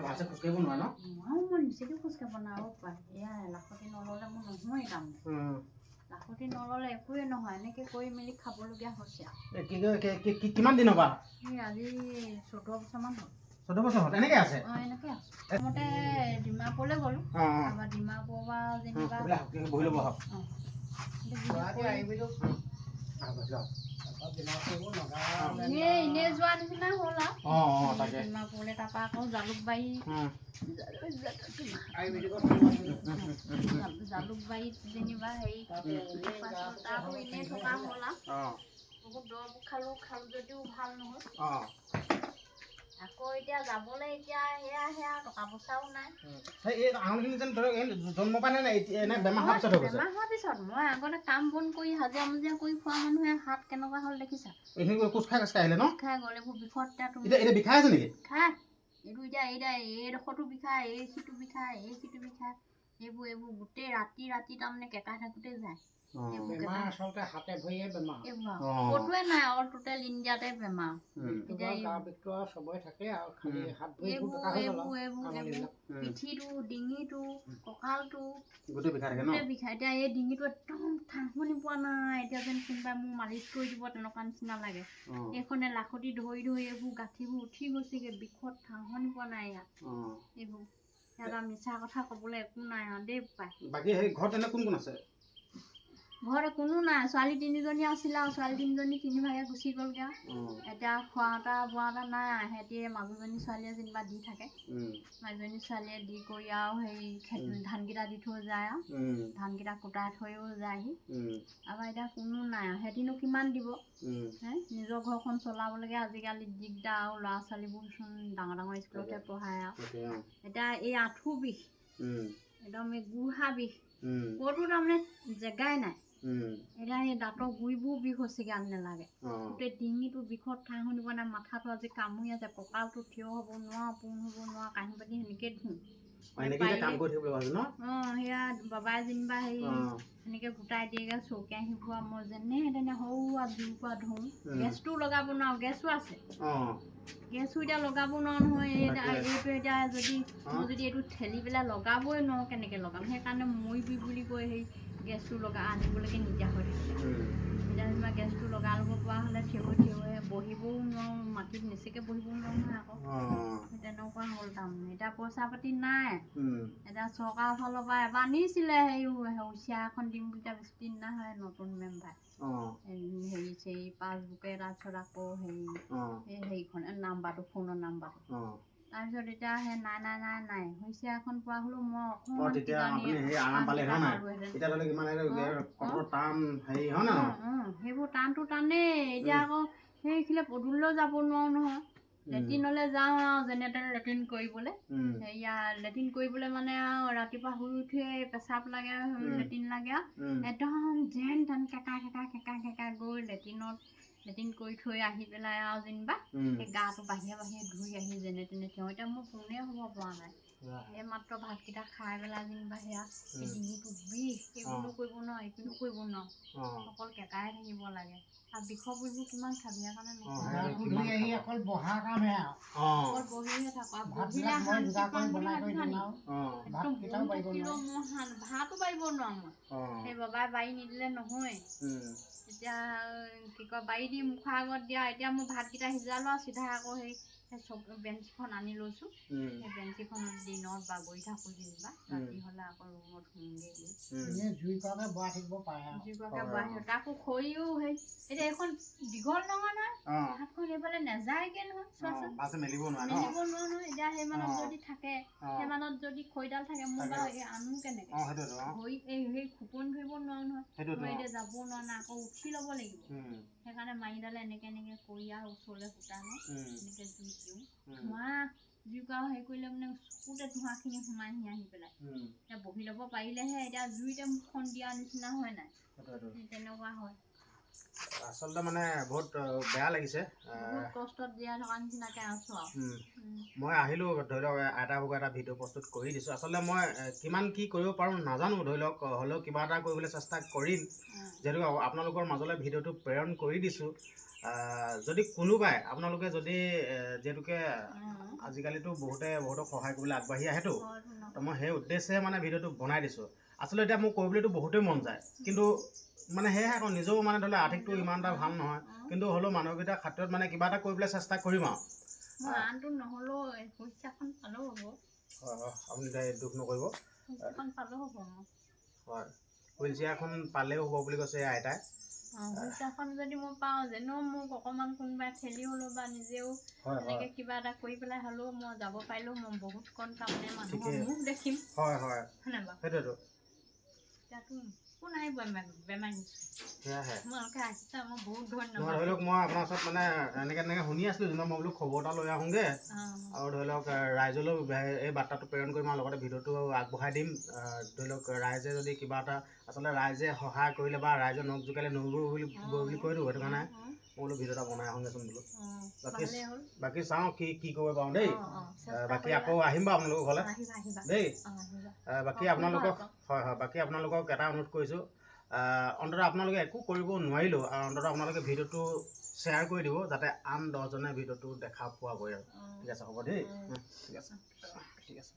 ভালছে খোজ কাঢ়িব নোৱাৰে ন? মই নিজেকে খোজ কাঢ়িব নোৱাৰো পাই। এয়া লাখতি নল'লে মোৰ নহয়েই কাম। লাখতি নল'লে একোৱে নহয়, এনেকৈ কৰি মেলি খাবলগীয়া হৈছে আৰু। কিমান দিনৰ পৰা? এই আজি 14 বছৰমান হ'ল। 14 বছৰ হ'ল এনেকৈ আছে? এনেকৈ আছোঁ। প্ৰথমতে ডিমাপুৰলৈ গ'লোঁ। তাৰপৰা ডিমাপুৰৰ পৰা যেনিবা বহি ল'ব হওক। এনেই যোৱা নিচিনা হ'ল আৰু ডিমাপুৰলৈ, তাৰপৰা আকৌ জালুকবাৰীত যেনিবা হেৰি তাতো এনেই থকা হ'ল আৰু। বহুত দৰৱ খালোঁ যদিও ভাল নহ'ল। আকৌ এতিয়া যাবলৈ এতিয়া সেয়া টকা পইচাও নাই। এই আঙুলিখিনি যেন ধৰক জন্ম পাই নে এনে বেমাৰ হোৱাৰ পিছত হৈ গৈছে? বেমাৰ হোৱাৰ পিছত মই আগতে কাম বন কৰি হাজিৰা মুজিৰা কৰি খোৱা মানুহে হাত কেনেকুৱা হ'ল দেখিছা? এইখিনি কোচ খাই আহিলে ন? খাই গ'ল এইবোৰ বিষত এতিয়া বিষাই আছে নেকি? খাই এইটো এতিয়া এইডোখৰটো বিষায়, এই সিটো বিষায়, এইবোৰ গোটেই ৰাতি তাৰমানে কেঁকাই থাকোঁতে যায়। বেমাৰ আচলতে হাতে ভৰিয়ে বেমাৰ। ক'তোৱে নাই, অল টোটেল ইণ্ডিয়াতে বেমাৰ। পিঠিটো, ডিঙিটো, কঁকালটো গোটেই বিষায়। এতিয়া এই ডিঙিটো একদম ঠাঁহনি পোৱা নাই, এতিয়া যেন কোনোবাই মোৰ মালিচ কৰি দিব তেনেকুৱা নিচিনা লাগে। এইখনে লাখতি ধৰি এইবোৰ গাঁঠিবোৰ উঠি গৈছেগৈ, বিষত ঠাঁহনি পোৱা নাই ইয়াত। এইবোৰ এটা মিছা কথা ক'বলৈ একো নাই আৰু দেই পাই। বাকী সেই ঘৰত এনে কোন আছে? ঘৰত কোনো নাই, ছোৱালী 3জনী আছিলে আৰু ছোৱালী 3জনী 3 ভাগে গুচি গ'লগৈ আৰু। এতিয়া খোৱাওঁতা বোৱাওঁতা নাই আৰু, সিহঁতি মাজুজনী ছোৱালীয়ে যেনিবা দি থাকে। মাজুজনী ছোৱালীয়ে দি কৰি আৰু হেৰি ধানকেইটা দি থৈ যায় আৰু, ধানকেইটা কুটাই থৈও যায়হি। আমাৰ এতিয়া কোনো নাই আৰু, সিহঁতিনো কিমান দিব? নিজৰ ঘৰখন চলাবলৈকে আজিকালি দিগদাৰ আৰু, ল'ৰা ছোৱালীবোৰচোন ডাঙৰ স্কুলতে পঢ়ায় আৰু। এতিয়া এই আঁঠু বিষ, একদম এই গোহা বিষ, ক'তো তাৰমানে জেগাই নাই। এতিয়া এই দাঁতৰ গুৰিবোৰ বিষ হৈছেগৈ আন নেলাগে। গোটেই ডিঙিটো বিষত ঠাঁহনি পোৱা নাই, মাথাটো আজি কামুৰি আছে, কঁকালটো থিয় হ'ব নোৱাৰো, পোন হ'ব নোৱাৰো, কাঁহী বাতি সেনেকৈ ধুওঁ। সেয়া বাবাই যেনিবা হেৰি এনেকৈ গোটাই দিয়েগৈ চৌকেৰাহী বোৱা, মই যেনে তেনে সৰু আৰু জুইৰ পৰা ধুওঁ। গেছটো লগাব নোৱাৰো, গেছো আছে। গেছো এতিয়া লগাব নোৱাৰো নহয়। এইটো এতিয়া মই যদি এইটো ঠেলি পেলাই লগাবই নোৱাৰো, কেনেকৈ লগাম? সেইকাৰণে মৰিবি বুলি কৈ সেই গেছটো আনিবলৈকে নিদিয়া হৈ থাকে। এতিয়া যেনিবা গেছটো লগাই ল'ব পৰা হ'লে থিয় বহিবও নোৱাৰো, মাটিত নিচেকৈ বহিবও নোৱাৰো নহয় আকৌ। তেনেকুৱা হ'ল তাৰমানে। এতিয়া পইচা পাতি নাই। এতিয়া চৰকাৰৰ ফালৰ পৰা এবাৰ নিছিলে হেৰি হুঁচিয়াৰ এখন দিম বুলি, এতিয়া বেছি দিন নাই হয় নতুন মেম্বাৰ হেৰি পাছবুকে, তাৰপিছত আকৌ হেৰিখন নাম্বাৰটো, ফোনৰ নাম্বাৰটো। তাৰপিছত এতিয়া সেই নাই হুঁচিয়াৰ এখন পোৱা হ'লেও মই অকণমান সেইবোৰ টানটো টানেই। এতিয়া আকৌ সেইখিলে পদূলিলৈও যাব নোৱাৰো নহয়। লেট্ৰিনলৈ যাওঁ আৰু যেনে তেনে লেট্ৰিন কৰিবলৈ। লেট্ৰিন কৰিবলৈ মানে আৰু ৰাতিপুৱা শুই উঠিয়ে পেচাব লাগে, লেট্ৰিন লাগে আৰু একদম যেন তেন কেঁকাই গৈ লেট্ৰিন কৰি থৈ আহি পেলাই আৰু যেনিবা সেই গাটো বাহিৰে ধুই আহি যেনে তেনে থওঁ। এতিয়া মোৰ পোনেই হ'ব পৰা নাই। এই মাত্ৰ ভাতকেইটা খাই পেলাই যেনিবা সেয়া এই ডিঙিটো বিষ, এইবোৰো কৰিব নোৱাৰো, এইপিনো কৰিব নোৱাৰো, অকল কেঁকাই থাকিব লাগে। আৰু বিষৰ বুলিবোৰ কিমান খাবি? সেইকাৰণে অকল বহিহে থাকো আৰু বহিলে শান্তি পাম বুলি ভাবিছা নেকি? একদম বহি থাকিলেও মই ভাতো বাঢ়িব নোৱাৰো মই। সেই বাবাই বাৰী নিদিলে নহয়ে। এতিয়া কি কয় বাৰী দি মুখৰ আগত দিয়া, এতিয়া মোৰ ভাতকেইটা সিজালো আৰু চিধা আকৌ সেই বেঞ্চখন আনি লৈছোঁ। সেই বেঞ্চিখনত দিনত বাগৰি থাকোঁ যেনিবা, ৰাতি হ'লে আকৌ ৰুমত শুওঁগৈ গৈ। জুইকুৰাকে বৰাই থাকিব পাৰে আৰু। তাকো খৰিও সেই এতিয়া এইখন দীঘল নহয় নহয়, হাতখন এইফালে নেযায়গৈ নহয়, চোৱাচোন মেলিব নোৱাৰো নহয়। এতিয়া সেইমানত যদি থাকে, সেইমানত যদি খৰিডাল থাকে, মোৰ বাৰু আনো কেনেকৈ? ভৰি সেই খোপনি ধৰিব নোৱাৰো নহয়, মই এতিয়া যাব নোৱাৰো নহয়, আকৌ উঠি ল'ব লাগিব। সেইকাৰণে মাৰিডালে এনেকৈ কৰি আৰু ওচৰলৈ ফুটাই লওঁ, এনেকৈ জুই দিওঁ। ধোঁৱা জুইকুৰা হেৰি কৰিলে মানে চকুতে ধোঁৱাখিনি সোমাইহি আহি পেলাই। এতিয়া বহি ল'ব পাৰিলেহে, এতিয়া জুইতে মুখখন দিয়া নিচিনা হয় নাই? তেনেকুৱা হয়। আচলতে মানে বহুত বেয়া লাগিছে। বহুত কষ্টত জীয়াই থকা নিচিনাকৈ আছোঁ আৰু। মই আহিলোঁ, ধৰি লওক আইতা ভাগৰ এটা ভিডিঅ' প্ৰস্তুত কৰি দিছোঁ। আচলতে মই কিমান কি কৰিব পাৰোঁ নাজানো, ধৰি লওক হ'লেও কিবা এটা কৰিবলৈ চেষ্টা কৰিম। যিহেতু আপোনালোকৰ মাজলৈ ভিডিঅ'টো প্ৰেৰণ কৰি দিছোঁ। যদি কোনোবাই আপোনালোকে যদি যিহেতুকে আজিকালিতো বহুতক সহায় কৰিবলৈ আগবাঢ়ি আহেতো, তো মই সেই উদ্দেশ্যে মানে ভিডিঅ'টো বনাই দিছোঁ। আচলতে এতিয়া মোক কৰিবলৈতো বহুতেই মন যায়, কিন্তু মানে সেয়াই আকৌ নিজেও মানে ধৰি লওক আৰ্থিকটো ইমান এটা ভাল নহয়, কিন্তু হ'লেও মানৱীয়তাৰ ক্ষেত্ৰত মানে কিবা এটা কৰিবলৈ চেষ্টা কৰিম আৰু। আনটো নহ'লেও পইচাখন পালেও হ'ব। হয় হয়, আপুনি এতিয়া দুখ নকৰিব। পইচাখন পালেও হ'ব। হয়, হুইল চেয়াৰখন পালেও হ'ব বুলি কৈছে আইতাই। পইচাখন যদি মই পাওঁ, যেনেও মোক অকণমান কোনোবাই ঠেলি হ'লেও বা নিজেও এনেকৈ কিবা এটা কৰি পেলাই হ'লেও মই যাব পাৰিলেও মই বহুত কণ তাৰমানে মানুহৰ মুখ দেখিম। হয় হয়, হয়নে বাৰু? সেইটোৱেতো। এতিয়াতো কোন আহিব বেমাৰী? সেয়াহে। তোমালোকে আহিছা, মই বহুত ধৰি ধন্যবাদ। লওক মই আপোনাৰ ওচৰত মানে এনেকৈ শুনি আছিলোঁ, যেনিবা মই বোলো খবৰ এটা লৈ আহোঁগৈ, আৰু ধৰি লওক ৰাইজলৈও এই বাৰ্তাটো প্ৰেৰণ কৰিম আৰু লগতে ভিডিঅ'টো আগবঢ়াই দিম। ধৰি লওক ৰাইজে যদি কিবা এটা আচলতে ৰাইজে সহায় কৰিলে বা ৰাইজে নখ জোকাৰিলে নৈ বুলি কয়তো, সেইটো কাৰণে মই বোলো ভিডিঅ' এটা বনাই আহোঁগৈচোন বোলো। বাকী চাওঁ কি কৰিব পাৰোঁ দেই। বাকী আকৌ আহিম বাৰু আপোনালোকৰ ঘৰলৈ দেই। বাকী আপোনালোকক হয় হয়, বাকী আপোনালোকক এটা অনুৰোধ কৰিছোঁ, অন্ততঃ আপোনালোকে একো কৰিব নোৱাৰিলেও অন্ততঃ আপোনালোকে ভিডিঅ'টো শ্বেয়াৰ কৰি দিব, যাতে আন 10জনে ভিডিঅ'টো দেখা পোৱাগৈ আৰু। ঠিক আছে, হ'ব দেই। ঠিক আছে ঠিক আছে।